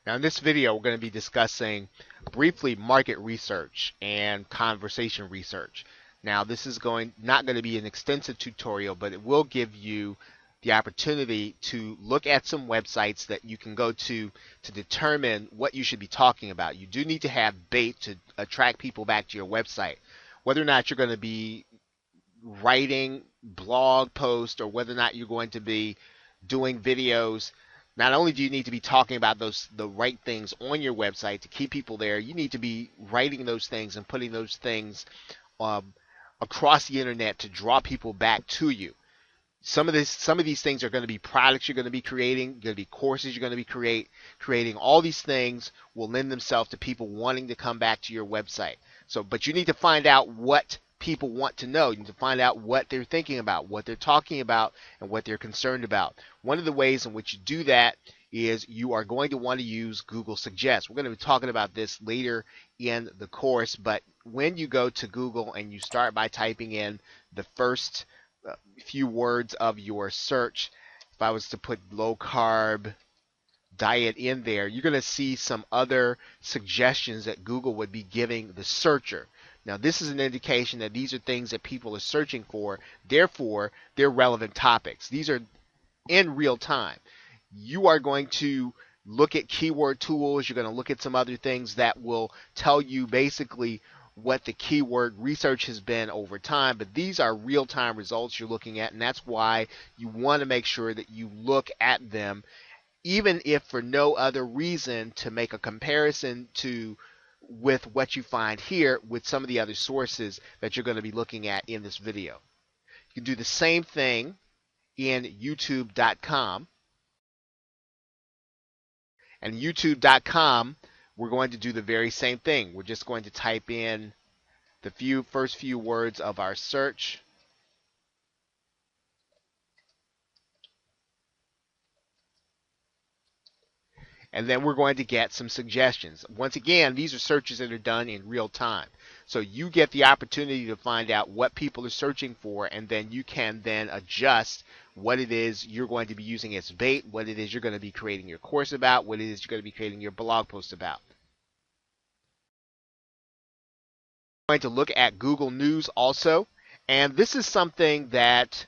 Now in this video we're going to be discussing briefly market research and conversation research. Now this is not going to be an extensive tutorial, but it will give you the opportunity to look at some websites that you can go to determine what you should be talking about. You do need to have bait to attract people back to your website. Whether or not you're going to be writing blog posts or whether or not you're going to be doing videos, not only do you need to be talking about the right things on your website to keep people there, you need to be writing those things and putting those things um, across the internet to draw people back to you. Some of these things are going to be products you're going to be creating, going to be courses you're going to be creating. All these things will lend themselves to people wanting to come back to your website. So, but you need to find out what people want to know. You need to find out what they're thinking about, what they're talking about, and what they're concerned about. One of the ways in which you do that is you are going to want to use Google Suggest. We're going to be talking about this later in the course, but when you go to Google and you start by typing in the first few words of your search, if I was to put low carb diet in there, you're going to see some other suggestions that Google would be giving the searcher. Now, this is an indication that these are things that people are searching for, therefore, they're relevant topics. These are in real time. You are going to look at keyword tools, you're going to look at some other things that will tell you basically what the keyword research has been over time, but these are real-time results you're looking at, and that's why you want to make sure that you look at them, even if for no other reason to make a comparison with what you find here with some of the other sources that you're going to be looking at in this video. You can do the same thing in youtube.com. And youtube.com, we're going to do the very same thing. We're just going to type in the first few words of our search. And then we're going to get some suggestions. Once again, these are searches that are done in real time. So you get the opportunity to find out what people are searching for, and then you can then adjust what it is you're going to be using as bait, what it is you're going to be creating your course about, what it is you're going to be creating your blog post about. I'm going to look at Google News also, and this is something that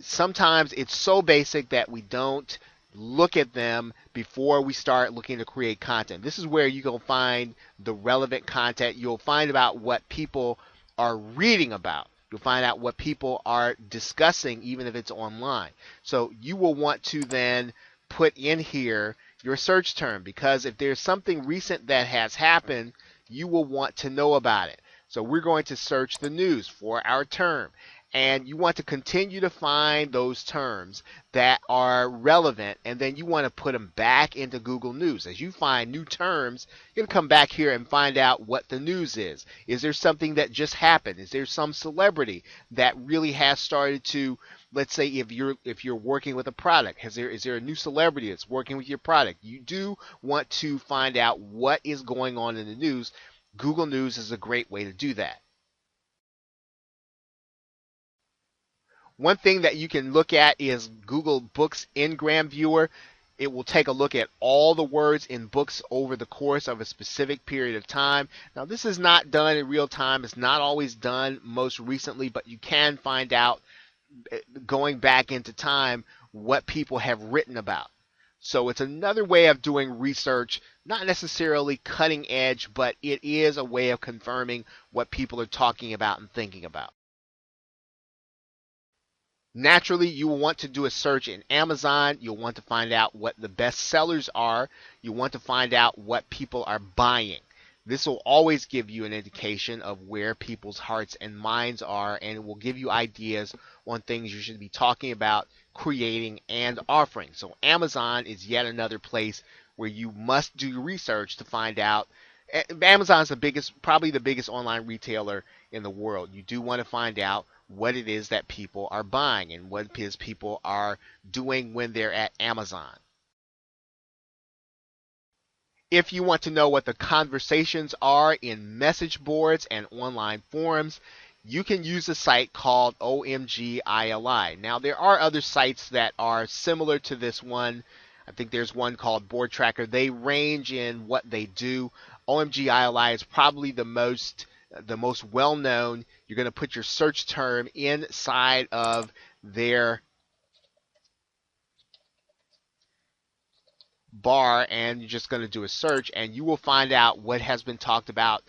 sometimes it's so basic that we don't look at them before we start looking to create content. This is where you go find the relevant content. You'll find about what people are reading about. You'll find out what people are discussing, even if it's online. So you will want to then put in here your search term, because if there's something recent that has happened, you will want to know about it. So we're going to search the news for our term. And you want to continue to find those terms that are relevant, and then you want to put them back into Google News. As you find new terms, you're going to come back here and find out what the news is. Is there something that just happened? Is there some celebrity that really has started to, let's say if you're working with a product, is there a new celebrity that's working with your product? You do want to find out what is going on in the news. Google News is a great way to do that. One thing that you can look at is Google Books Ngram Viewer. It will take a look at all the words in books over the course of a specific period of time. Now, this is not done in real time. It's not always done most recently, but you can find out, going back into time, what people have written about. So it's another way of doing research, not necessarily cutting edge, but it is a way of confirming what people are talking about and thinking about. Naturally, you will want to do a search in Amazon. You'll want to find out what the best sellers are. You want to find out what people are buying. This will always give you an indication of where people's hearts and minds are, and it will give you ideas on things you should be talking about, creating, and offering. So Amazon is yet another place where you must do research to find out. Amazon is probably the biggest online retailer in the world. You do want to find out what it is that people are buying and what it is people are doing when they're at Amazon. If you want to know what the conversations are in message boards and online forums, you can use a site called OMG ILI. Now, there are other sites that are similar to this one. I think there's one called Board Tracker. They range in what they do. OMG ILI is probably the most well known. You're going to put your search term inside of their bar, and you're just going to do a search, and you will find out what has been talked about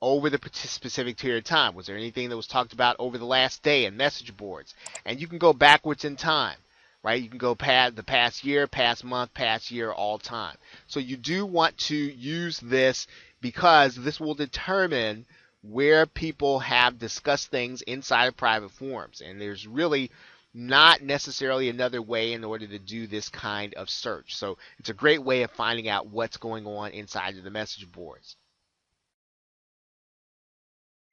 over the specific period of time. Was there anything that was talked about over the last day in message boards? And you can go backwards in time, right? You can go past the past year, past month, past year, all time. So you do want to use this because this will determine where people have discussed things inside of private forums. And there's really not necessarily another way in order to do this kind of search. So it's a great way of finding out what's going on inside of the message boards.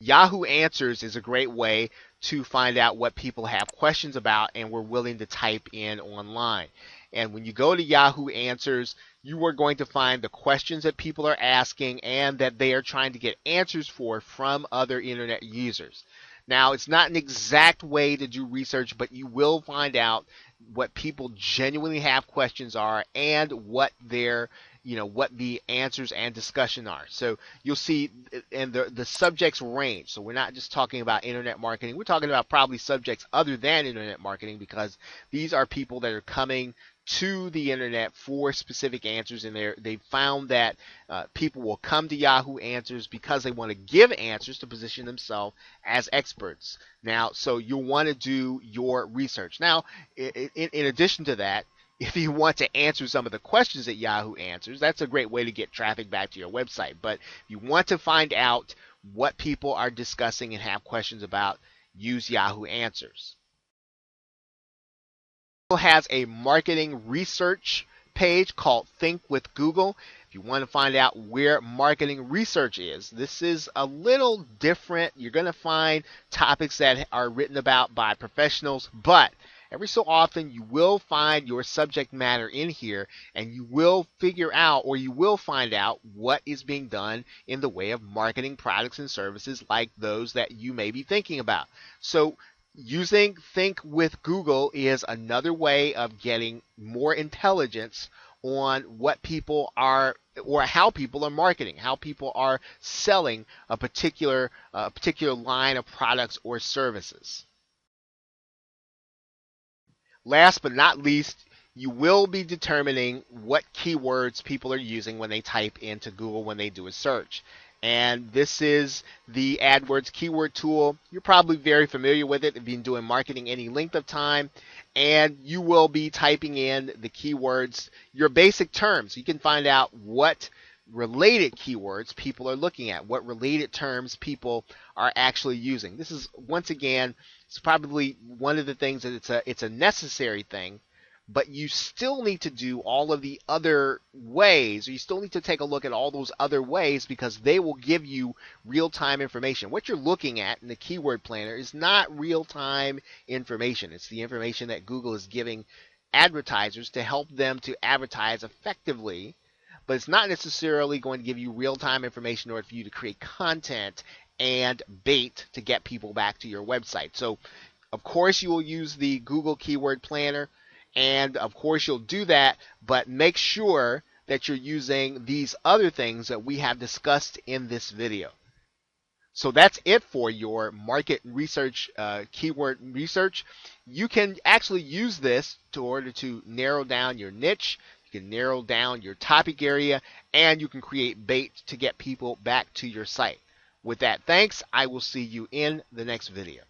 Yahoo Answers is a great way to find out what people have questions about and we're willing to type in online. And when you go to Yahoo Answers, you are going to find the questions that people are asking and that they are trying to get answers for from other internet users. Now, it's not an exact way to do research, but you will find out what people genuinely have questions are and what their what the answers and discussion are. So you'll see, and the subjects range. So we're not just talking about internet marketing. We're talking about probably subjects other than internet marketing, because these are people that are coming to the internet for specific answers, and they've found that people will come to Yahoo Answers because they want to give answers to position themselves as experts. Now, so you'll want to do your research. Now, in addition to that, if you want to answer some of the questions that Yahoo answers, that's a great way to get traffic back to your website. But if you want to find out what people are discussing and have questions about, use Yahoo Answers. Google has a marketing research page called Think with Google. If you want to find out where marketing research is, this is a little different. You're going to find topics that are written about by professionals, but every so often you will find your subject matter in here, and you will figure out, or you will find out, what is being done in the way of marketing products and services like those that you may be thinking about. So using Think with Google is another way of getting more intelligence on what people are, or how people are marketing, how people are selling a particular line of products or services. Last but not least, you will be determining what keywords people are using when they type into Google when they do a search. And this is the AdWords keyword tool. You're probably very familiar with it if you've been doing marketing any length of time. And you will be typing in the keywords, your basic terms. You can find out what related keywords people are looking at, what related terms people are actually using. This is, once again, it's probably one of the things that it's a necessary thing, but you still need to do all of the other ways, or you still need to take a look at all those other ways, because they will give you real-time information. What you're looking at in the keyword planner is not real-time information. It's the information that Google is giving advertisers to help them to advertise effectively, but it's not necessarily going to give you real-time information in order for you to create content and bait to get people back to your website. So, of course, you will use the Google Keyword Planner, and of course you'll do that, but make sure that you're using these other things that we have discussed in this video. So that's it for your market research, keyword research. You can actually use this in order to narrow down your niche. You can narrow down your topic area, and you can create bait to get people back to your site. With that, thanks. I will see you in the next video.